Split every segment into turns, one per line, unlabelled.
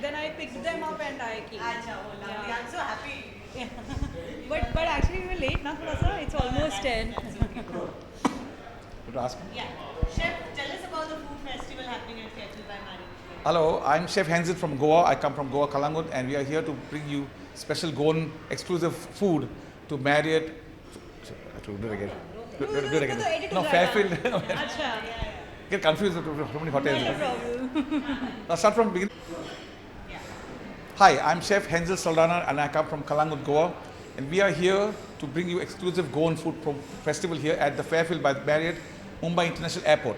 Then I picked them up and I came.
Acha, oh lovely.
Yeah.
I'm so happy.
Yeah. But actually we were late now, thoda sa. It's almost 10.
That's okay.
To ask me.
Yeah. Chef, tell us about the food festival happening at Fairfield by Marriott.
Hello, I'm Chef Hensel from Goa. I come from Goa, Kalangut, and we are here to bring you special Goan exclusive food to Marriott. To do it again. Do it again.
edit
No,
ho jayega.
Fairfield.
Acha.
Get confused with so many hotels.
Not a problem.
I'll start from beginning.
Yeah.
Hi, I'm Chef Hensel Saldana and I come from Kalangut, Goa. And we are here to bring you exclusive Goan food festival here at the Fairfield by Marriott, Mumbai International Airport.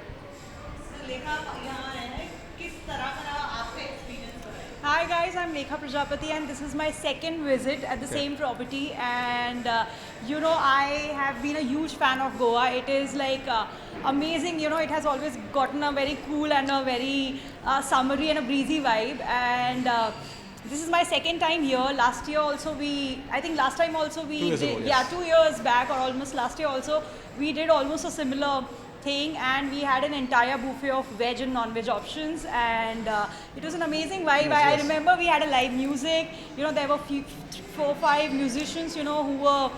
So Lekha यहाँ आए हैं किस तरह का आपका experience हो रहा है?
Hi guys, I'm Lekha Prajapati and this is my second visit at the same property, and I have been a huge fan of Goa. It is like amazing, it has always gotten a very cool and a very summery and a breezy vibe, and this is my second time here. Last year also last time also we
2 years
did,
ago, yes.
2 years back or almost last year also we did almost a similar thing, and we had an entire buffet of veg and non-veg options, and it was an amazing vibe.
Yes,
I
yes.
remember we had a live music. There were 4-5 musicians, who were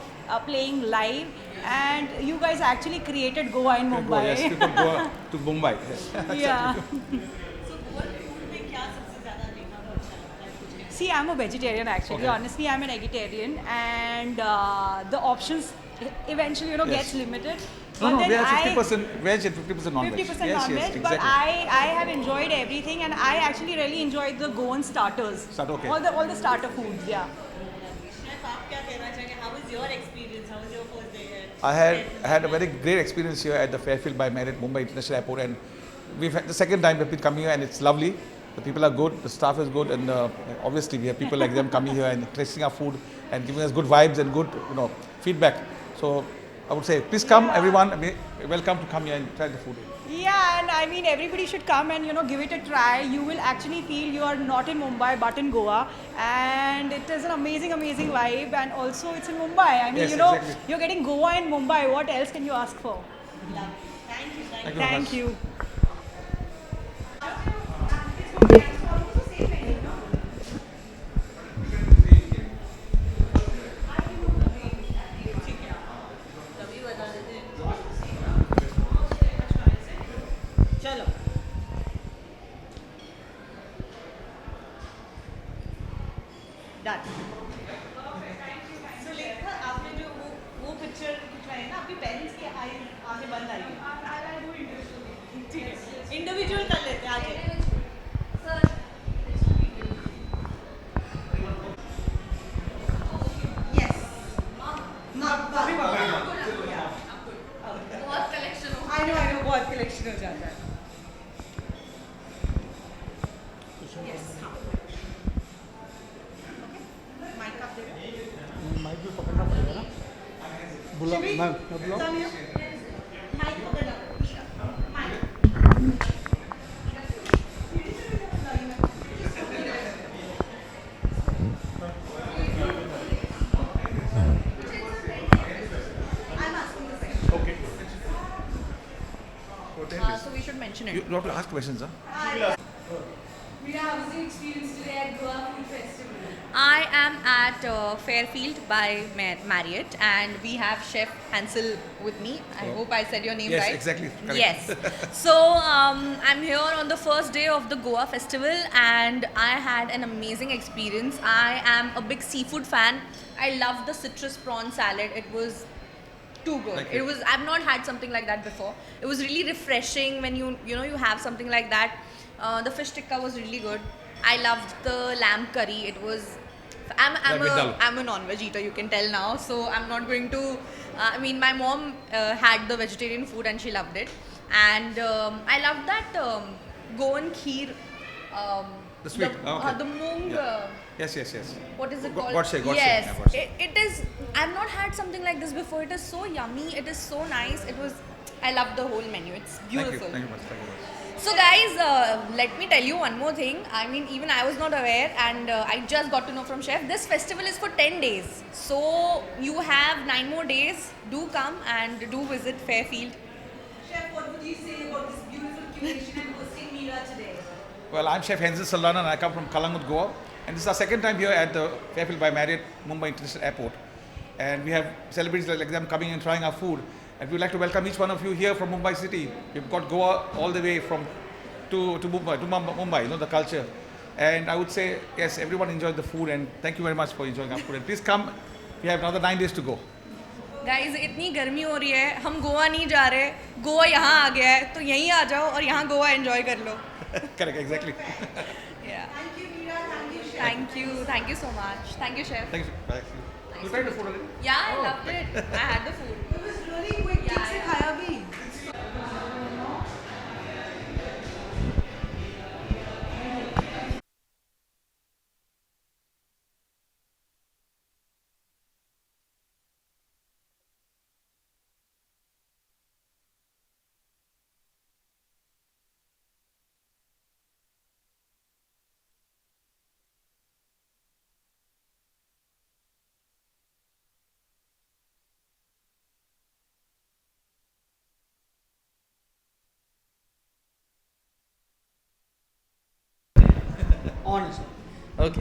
playing live, and you guys actually created Goa in Mumbai.
Goa, yes, people go to Mumbai. Yes.
Yeah.
So Goan food में क्या सबसे ज़्यादा देखा वो अच्छा लगता है कुछ?
See, I'm a vegetarian actually.
Okay.
Honestly, I'm an vegetarian, and the options eventually,
Yes.
gets limited.
No,
But
we
then
have 50% veg and 50% non-veg.
50%
Yes,
non-veg,
yes,
but
exactly.
I have enjoyed everything, and I actually really enjoyed the Goan starters.
Okay.
All the starter foods, yeah.
Chef, आप क्या कहना चाहेंगे? How was your experience? How was your first day here?
I had a very great experience here at the Fairfield by Marriott Mumbai International Airport, and we've had the second time we've been coming here, and it's lovely. The people are good, the staff is good, and obviously we have people like them coming here and tasting our food and giving us good vibes and good feedback. So I would say please come, everyone. Welcome to come here and try the food.
Yeah, and I mean everybody should come and give it a try. You will actually feel you are not in Mumbai but in Goa, and it is an amazing vibe, and also it's in Mumbai. I mean
Yes, exactly.
you're getting Goa in Mumbai. What else can you ask for?
Lovely. Thank you.
Thank you.
Thank you.
तभी बता देते चलो done so लेखा आपने जो वो picture खिंचवाई है ना आपकी पेरेंट्स की आगे बंद आई है ठीक है इंडिविजुअल कर लेते हैं आगे यस नॉट आई नो बहुत कलेक्शन हो जाता है यस माइक आप दे रहे हो
माइक भी पकड़ना पड़ेगा ना बुला
Should we-
मैं बुलाऊं
Come here. माइक पकड़ना mic I'm asking the question.
Okay.
So we should mention
You have to ask questions, huh?
Mira, how was your experience today at Goa Food Festival?
I am at Fairfield by Marriott, and we have Chef Hansel with me. I hope I said your name
Yes,
right.
exactly. Correct.
Yes. So I'm here on the first day of the Goa Festival, and I had an amazing experience. I am a big seafood fan. I love the citrus prawn salad. It was too good.
Like
It
it.
was. I've not had something like that before. It was really refreshing when you have something like that. The fish tikka was really good. I loved the lamb curry. It was. I'm a non-veg eater. You can tell now. So I'm not going to. I mean, my mom had the vegetarian food and she loved it, and I loved that Goan kheer.
The sweet. Okay.
The moong.
Yeah. Yes.
What is it
Go-
called?
Godse, Godse.
Yes,
Yeah, Godse.
it is. I've not had something like this before. It is so yummy. It is so nice. It was. I love the whole menu. It's beautiful.
Thank you much. Thank you much.
So guys, let me tell you one more thing. I mean, even I was not aware, and I just got to know from Chef. This festival is for 10 days. So you have 9 more days. Do come and do visit Fairfield.
Chef, what would please say about this beautiful curation and hosting Meera today.
Well, I'm Chef Henzil Saldana and I come from Kalangut, Goa. And this is our second time here at the Fairfield by Marriott Mumbai International Airport. And we have celebrities like them coming and trying our food. And we'd like to welcome each one of you here from Mumbai city. We've got Goa all the way from to Mumbai, you know, the culture. And I would say, yes, everyone enjoyed the food and thank you very much for enjoying our food. And please come, we have another 9 days to go.
Guys इतनी गर्मी हो रही है, हम गोवा नहीं जा रहे, गोवा यहाँ आ गया है, तो यहीं आ जाओ और यहाँ गोवा एंजॉय कर लो.
Correct, exactly.
Yeah.
Thank you, Meera. Thank you, Chef.
Thank you so much. Thank you, chef.
Thank you. You tried the food already?
Yeah, I loved it. I had the food.
It was really quick.
Yeah,
ठीक से
yeah.
खाया भी.
On
okay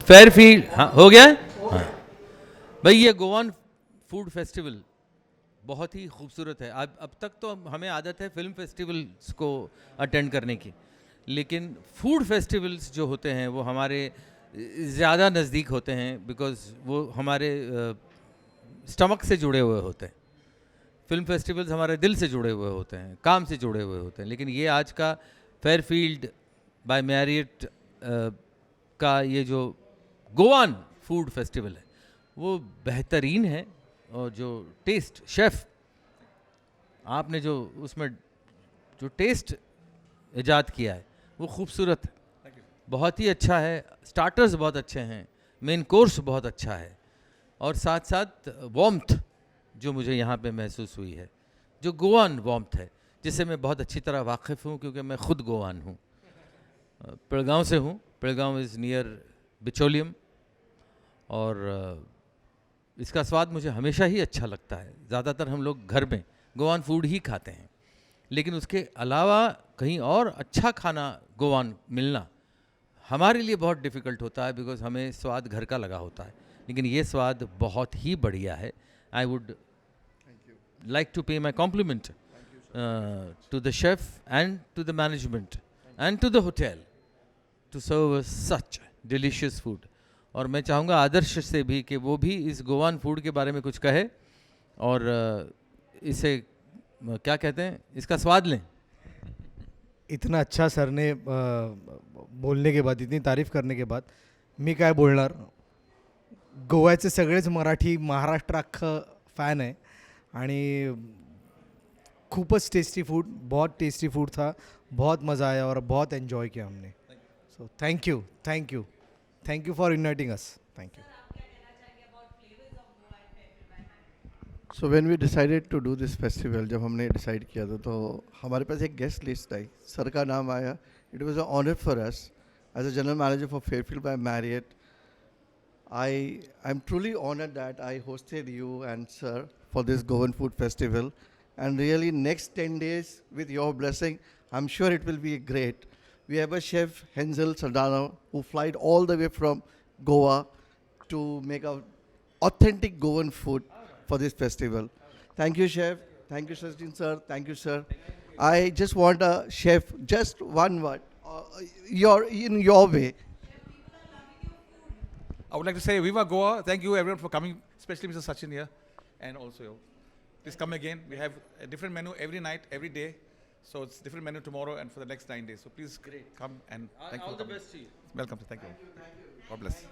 Fairfield हाँ हो गया हाँ भाई ये गोवान फूड फेस्टिवल बहुत ही खूबसूरत है. अब तक तो हमें आदत है फिल्म फेस्टिवल्स को अटेंड करने की, लेकिन फूड फेस्टिवल्स जो होते हैं वो हमारे ज़्यादा नज़दीक होते हैं बिकॉज वो हमारे स्टमक से जुड़े हुए होते हैं. फिल्म फेस्टिवल्स हमारे दिल से जुड़े हुए होते हैं, काम से जुड़े हुए होते हैं. लेकिन ये आज का फेयरफील्ड बाय मैरियट का ये जो गोवान फूड फेस्टिवल है वो बेहतरीन है. और जो टेस्ट शेफ़ आपने जो उसमें जो टेस्ट इजाद किया है वो खूबसूरत है, बहुत ही अच्छा है. स्टार्टर्स बहुत अच्छे हैं, मेन कोर्स बहुत अच्छा है, और साथ साथ वार्मथ जो मुझे यहाँ पे महसूस हुई है, जो गोवान वार्मथ है, जिससे मैं बहुत अच्छी तरह वाकिफ़ हूँ क्योंकि मैं ख़ुद गोवान हूँ. पिलगांव से हूँ. पिलगांव इज़ नियर बिचोलियम, और इसका स्वाद मुझे हमेशा ही अच्छा लगता है. ज़्यादातर हम लोग घर में गोवान फूड ही खाते हैं, लेकिन उसके अलावा कहीं और अच्छा खाना गोवान मिलना हमारे लिए बहुत डिफ़िकल्ट होता है बिकॉज हमें स्वाद घर का लगा होता है. लेकिन ये स्वाद बहुत ही बढ़िया है. I would like to pay my compliment to the chef and to the management and to the hotel to serve us such delicious food. और मैं चाहूँगा आदर्श से भी कि वो भी इस गोवान फूड के बारे में कुछ कहे और इसे क्या कहते हैं, इसका स्वाद लें.
इतना अच्छा सर ने बोलने के बाद, इतनी तारीफ करने के बाद मी काय बोलणार. गोव्याचे सगळेच मराठी महाराष्ट्र अख्खं फॅन आहे आणि खूपच टेस्टी फूड, बहुत टेस्टी फूड था, बहुत मज़ा आया और बहुत एंजॉय किया हमने. So thank you, thank you, thank you for inviting us. Thank you.
So when we decided to do this festival, जब हमने डिसाइड किया था तो हमारे पास एक गेस्ट लिस्ट आई, सर का नाम आया. It was a honour for us as a general manager for Fairfield by Marriott. I'm truly honored that I hosted you and sir for this Goan Food Festival, and really next 10 days with your blessing I'm sure it will be great. We have a chef Henzil Saldana who flied all the way from Goa to make a authentic Goan food for this festival. Thank you chef, thank you Sachin sir, thank you sir. I just want a chef, just one word, in your way.
I would like to say Viva Goa. Thank you everyone for coming, especially Mr. Sachin here, and also you. Please come again. We have a different menu every night, every day. So it's different menu tomorrow and for the next 9 days. So please come and thank you. All the best to you. Welcome. Thank you. God bless.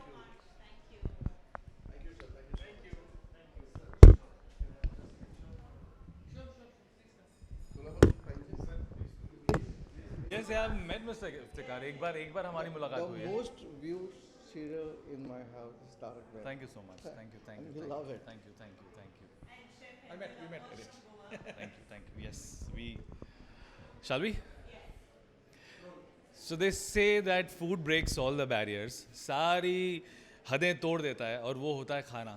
Yes, I have met Mr. Iftikhar. एक बार हमारी मुलाकात हुई है.
Most viewed serial in my house is Tarak Mehta.
Thank you so much. Thank you.
You love it.
Thank you.
We met.
Thank you. Yes, we. Shall we? So they say that food breaks all the barriers. सारी हदें तोड़ देता है और वो होता है खाना.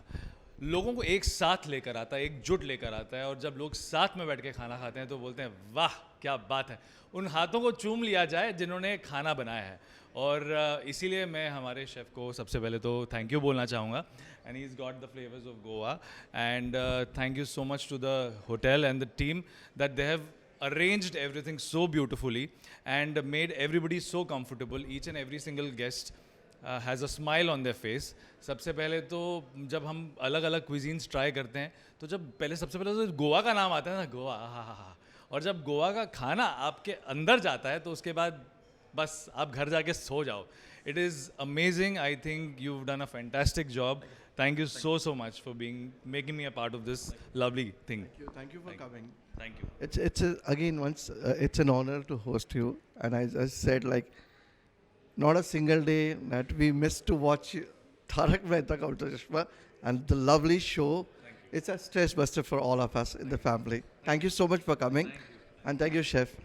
लोगों को एक साथ लेकर आता है, एकजुट लेकर आता है, और जब लोग साथ में बैठ के खाना खाते हैं तो बोलते हैं वाह क्या बात है, उन हाथों को चूम लिया जाए जिन्होंने खाना बनाया है। और इसीलिए मैं हमारे शेफ़ को सबसे पहले तो थैंक यू बोलना चाहूँगा, and he is got the flavours of Goa, and thank you so much to the hotel and the team that they have arranged everything so beautifully and made everybody so comfortable. Each and every single guest has a smile on their face. सबसे पहले तो जब हम अलग अलग cuisines try करते हैं तो जब पहले सबसे पहले तो गोवा का नाम आता है ना, गोवा, हा, और जब गोवा का खाना आपके अंदर जाता है तो उसके बाद बस आप घर जाके सो जाओ. It is amazing. I think you've done a fantastic job. Thank you so much for making me a part of this lovely thing.
Thank you for coming.
Thank you.
It's an honor to host you, and I said, like, not a single day that we missed to watch Tarak Mehta Ka Ulta Chashma, and the lovely show. It's a stress buster for all of us in the family. Thank you so much for coming, and thank you, chef.